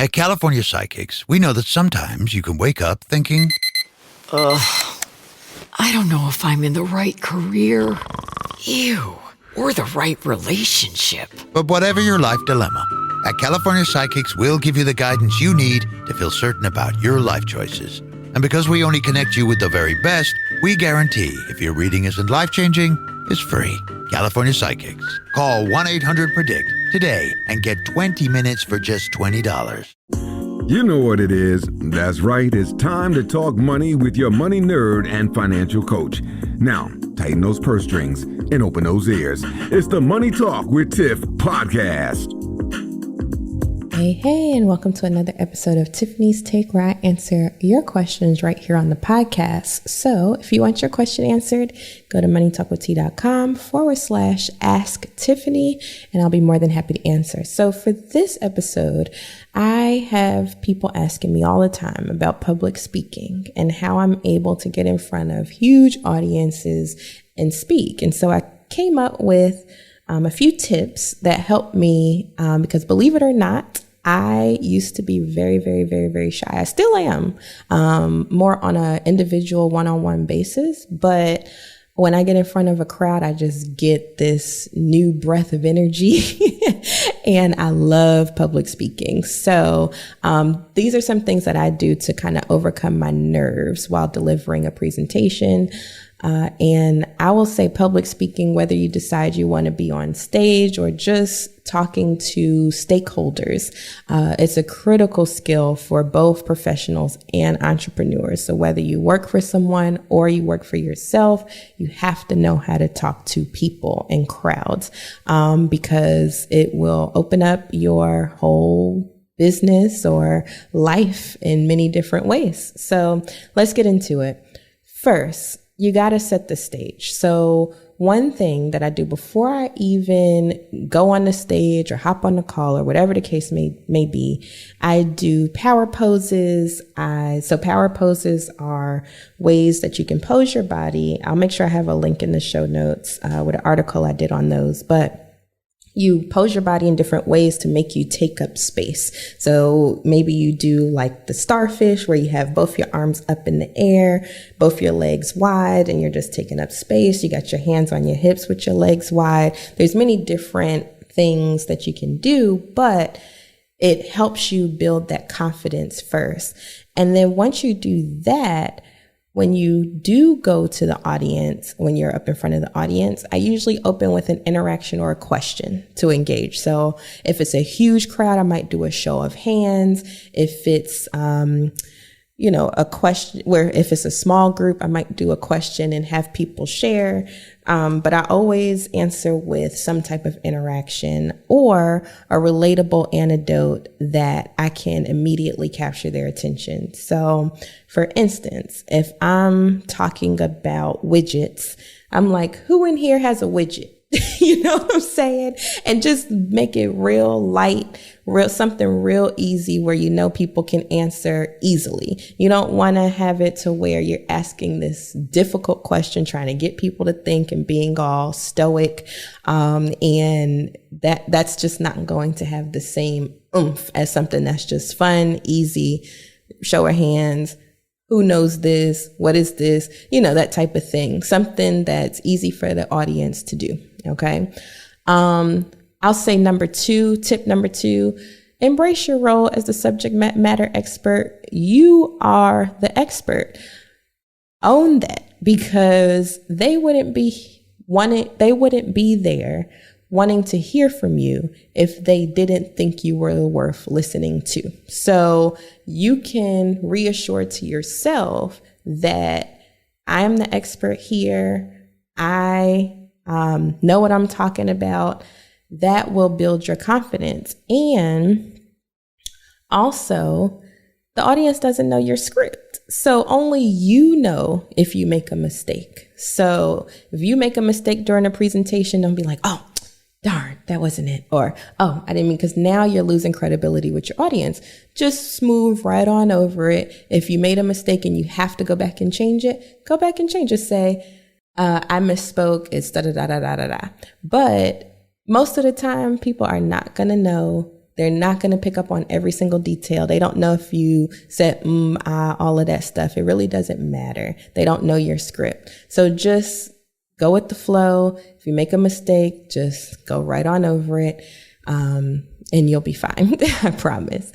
At California Psychics, we know that sometimes you can wake up thinking, I don't know if I'm in the right career, or the right relationship. but whatever your life dilemma, at California Psychics, we'll give you the guidance you need to feel certain about your life choices. And because we only connect you with the very best, we guarantee if your reading isn't life-changing, it's free. California Psychics. Call 1-800-PREDICT today and get 20 minutes for just $20. You know what it is. That's right. It's time to talk money with your money nerd and financial coach. Now, tighten those purse strings and open those ears. It's the Money Talk with Tiff podcast. Hey, and welcome to another episode of Tiffany's Take, where I answer your questions right here on the podcast. So if you want your question answered, go to moneytalkwitht.com/ask Tiffany, and I'll be more than happy to answer. So for this episode, I have people asking me all the time about public speaking and how I'm able to get in front of huge audiences and speak. And so I came up with a few tips that help me because, believe it or not, I used to be very, very, very, very shy. I still am, more on an individual one-on-one basis. But when I get in front of a crowd, I just get this new breath of energy and I love public speaking. So these are some things that I do to kind of overcome my nerves while delivering a presentation. And I will say public speaking, whether you decide you want to be on stage or just talking to stakeholders, it's a critical skill for both professionals and entrepreneurs. So whether you work for someone or you work for yourself, you have to know how to talk to people and crowds, because it will open up your whole business or life in many different ways. So let's get into it. First, you got to set the stage. So one thing that I do before I even go on the stage or hop on the call or whatever the case may be, I do power poses. So power poses are ways that you can pose your body. I'll make sure I have a link in the show notes with an article I did on those, but you pose your body in different ways to make you take up space. So maybe you do like the starfish, where you have both your arms up in the air, both your legs wide, and you're just taking up space. You got your hands on your hips with your legs wide. There's many different things that you can do, but it helps you build that confidence first. And then once you do that, when you do go to the audience, when you're up in front of the audience, I usually open with an interaction or a question to engage. So if it's a huge crowd, I might do a show of hands. If it's, a question where if it's a small group, I might do a question and have people share. But I always answer with some type of interaction or a relatable anecdote that I can immediately capture their attention. So for instance, if I'm talking about widgets, I'm like, who in here has a widget? You know what I'm saying? And just make it real light, something real easy where you know people can answer easily. You don't want to have it to where you're asking this difficult question, trying to get people to think and being all stoic. And that's just not going to have the same oomph as something that's just fun, easy, show of hands. Who knows this? What is this? That type of thing. Something that's easy for the audience to do. Okay. I'll say tip number two, embrace your role as the subject matter expert. You are the expert. Own that, because they wouldn't be there wanting to hear from you if they didn't think you were worth listening to. So you can reassure to yourself that I am the expert here. I know what I'm talking about. That will build your confidence. And also, the audience doesn't know your script. So only you know if you make a mistake. So if you make a mistake during a presentation, don't be like, oh, darn, that wasn't it. Or, oh, I didn't mean, because now you're losing credibility with your audience. Just smooth right on over it. If you made a mistake and you have to go back and change it, go back and change it. Say, I misspoke. It's da da da da da da da. But most of the time, people are not going to know They're not going to pick up on every single detail. They don't know if you said, all of that stuff. It really doesn't matter. They don't know your script. So just go with the flow. If you make a mistake, just go right on over it. And you'll be fine. I promise.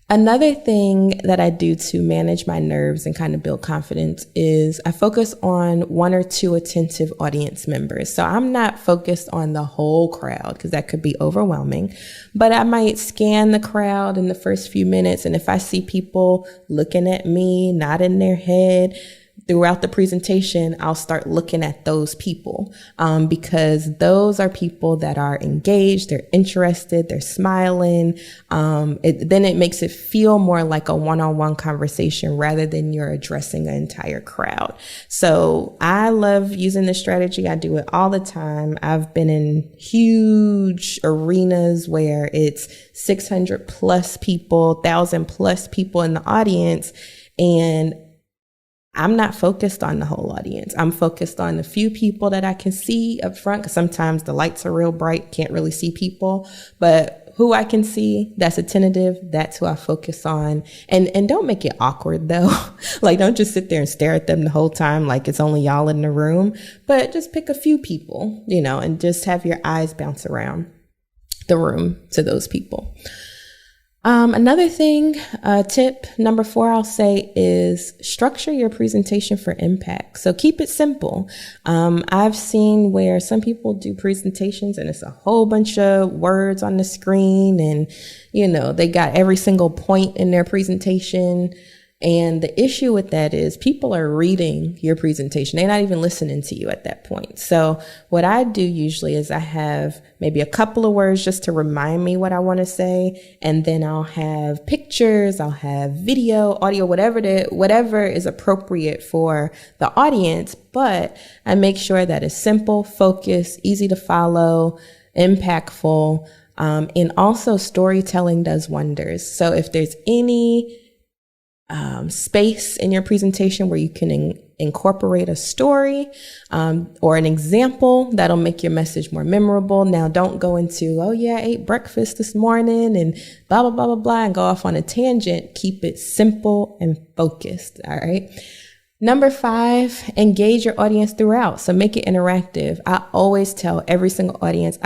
Another thing that I do to manage my nerves and kind of build confidence is I focus on 1 or 2 attentive audience members. So I'm not focused on the whole crowd because that could be overwhelming, but I might scan the crowd in the first few minutes. And if I see people looking at me, nodding their head, throughout the presentation, I'll start looking at those people because those are people that are engaged, they're interested, they're smiling. Then it makes it feel more like a one-on-one conversation rather than you're addressing an entire crowd. So I love using this strategy. I do it all the time. I've been in huge arenas where it's 600 plus people, 1,000 plus people in the audience, and I'm not focused on the whole audience. I'm focused on the few people that I can see up front because sometimes the lights are real bright, can't really see people. But who I can see, that's attentive, that's who I focus on. And don't make it awkward though. Like don't just sit there and stare at them the whole time like it's only y'all in the room. But just pick a few people, and just have your eyes bounce around the room to those people. Another thing, tip number 4, I'll say is structure your presentation for impact. So keep it simple. I've seen where some people do presentations and it's a whole bunch of words on the screen and, they got every single point in their presentation. And the issue with that is people are reading your presentation. They're not even listening to you at that point. So what I do usually is I have maybe a couple of words just to remind me what I want to say. And then I'll have pictures, I'll have video, audio, whatever is appropriate for the audience. But I make sure that it's simple, focused, easy to follow, impactful. And also storytelling does wonders. So if there's any space in your presentation where you can incorporate a story or an example that'll make your message more memorable. Now, don't go into, I ate breakfast this morning and blah, blah, blah, blah, blah, and go off on a tangent. Keep it simple and focused. All right. Number 5, engage your audience throughout. So make it interactive. I always tell every single audience,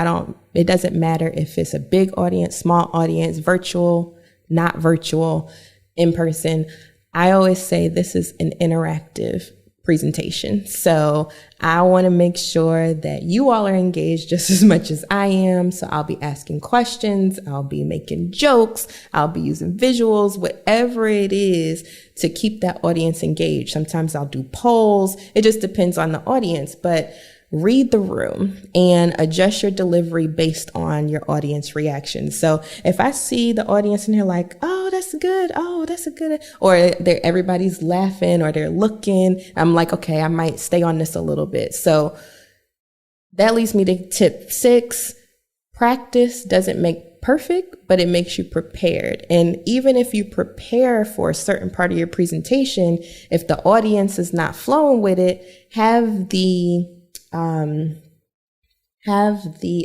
it doesn't matter if it's a big audience, small audience, virtual, not virtual, in person. I always say this is an interactive presentation. So I want to make sure that you all are engaged just as much as I am. So I'll be asking questions. I'll be making jokes. I'll be using visuals, whatever it is to keep that audience engaged. Sometimes I'll do polls. It just depends on the audience, but read the room and adjust your delivery based on your audience reaction. So if I see the audience and they're like, oh, that's good. Oh, that's a good, or everybody's laughing or they're looking, I'm like, okay, I might stay on this a little bit. So that leads me to tip 6. Practice doesn't make perfect, but it makes you prepared. And even if you prepare for a certain part of your presentation, if the audience is not flowing with it, have the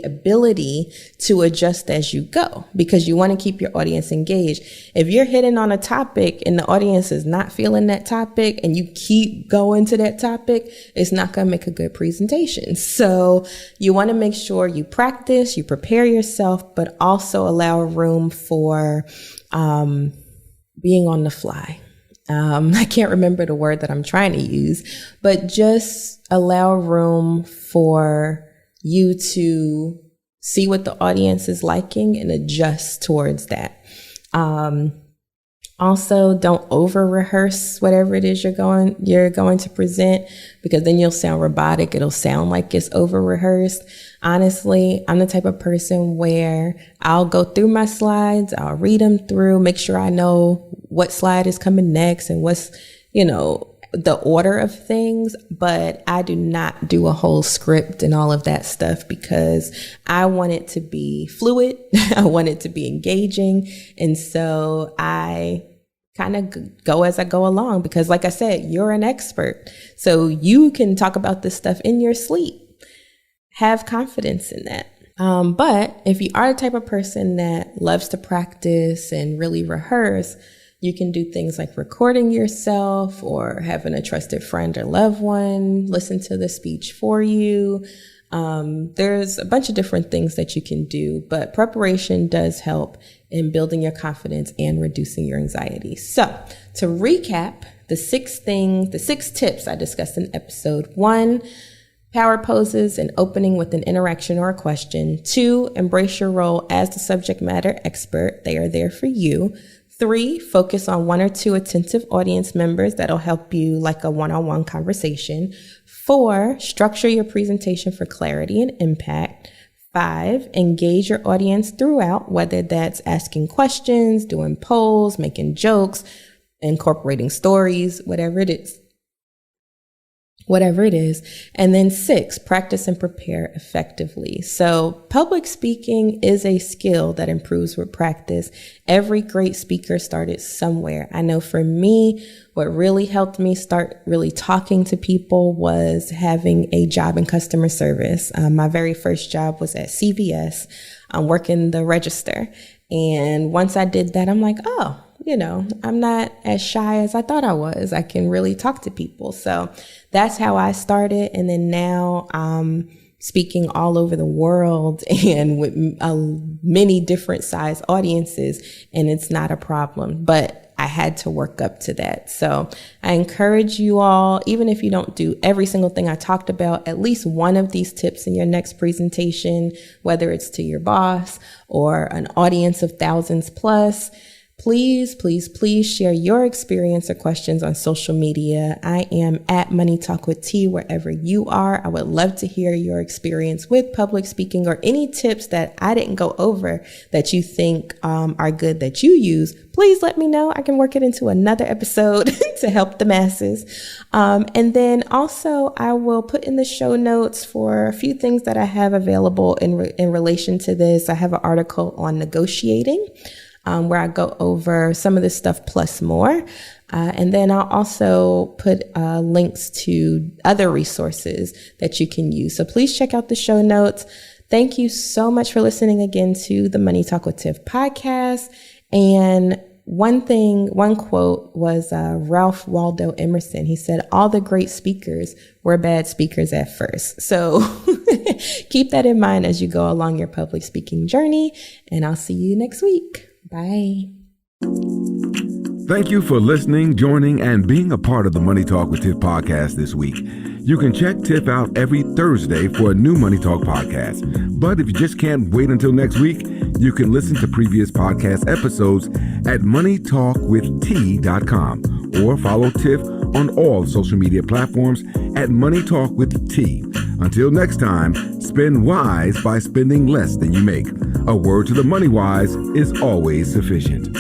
ability to adjust as you go because you want to keep your audience engaged. If you're hitting on a topic and the audience is not feeling that topic and you keep going to that topic, it's not going to make a good presentation. So you want to make sure you practice, you prepare yourself, but also allow room for being on the fly. I can't remember the word that I'm trying to use, but just allow room for you to see what the audience is liking and adjust towards that. Also, don't over rehearse whatever it is you're going to present because then you'll sound robotic. It'll sound like it's over rehearsed. Honestly, I'm the type of person where I'll go through my slides, I'll read them through, make sure I know what slide is coming next and what's, the order of things, but I do not do a whole script and all of that stuff because I want it to be fluid. I want it to be engaging. And so I kind of go as I go along because like I said, you're an expert. So you can talk about this stuff in your sleep. Have confidence in that. But if you are the type of person that loves to practice and really rehearse, you can do things like recording yourself or having a trusted friend or loved one listen to the speech for you. There's a bunch of different things that you can do, but preparation does help in building your confidence and reducing your anxiety. So to recap, the six tips I discussed in episode 1, power poses and opening with an interaction or a question. 2, embrace your role as the subject matter expert. They are there for you. 3, focus on 1 or 2 attentive audience members that'll help you like a one-on-one conversation. 4, structure your presentation for clarity and impact. 5, engage your audience throughout, whether that's asking questions, doing polls, making jokes, incorporating stories, whatever it is. And then 6, practice and prepare effectively. So public speaking is a skill that improves with practice. Every great speaker started somewhere. I know for me, what really helped me start really talking to people was having a job in customer service. My very first job was at CVS, working the register. And once I did that, I'm like, oh, I'm not as shy as I thought I was. I can really talk to people. So that's how I started. And then now I'm speaking all over the world and with many different size audiences, and it's not a problem. But I had to work up to that. So I encourage you all, even if you don't do every single thing I talked about, at least one of these tips in your next presentation, whether it's to your boss or an audience of thousands plus. Please, please, please share your experience or questions on social media. I am at Money Talk with T wherever you are. I would love to hear your experience with public speaking or any tips that I didn't go over that you think are good that you use. Please let me know. I can work it into another episode to help the masses. And then also I will put in the show notes for a few things that I have available in relation to this. I have an article on negotiating, where I go over some of this stuff plus more. And then I'll also put links to other resources that you can use. So please check out the show notes. Thank you so much for listening again to the Money Talk with Tiff podcast. And one quote was Ralph Waldo Emerson. He said, all the great speakers were bad speakers at first. So keep that in mind as you go along your public speaking journey. And I'll see you next week. Bye. Thank you for listening, joining, and being a part of the Money Talk with Tiff podcast this week. You can check Tiff out every Thursday for a new Money Talk podcast. But if you just can't wait until next week, you can listen to previous podcast episodes at moneytalkwitht.com or follow Tiff on all social media platforms at Money Talk with T. Until next time, spend wise by spending less than you make. A word to the money wise is always sufficient.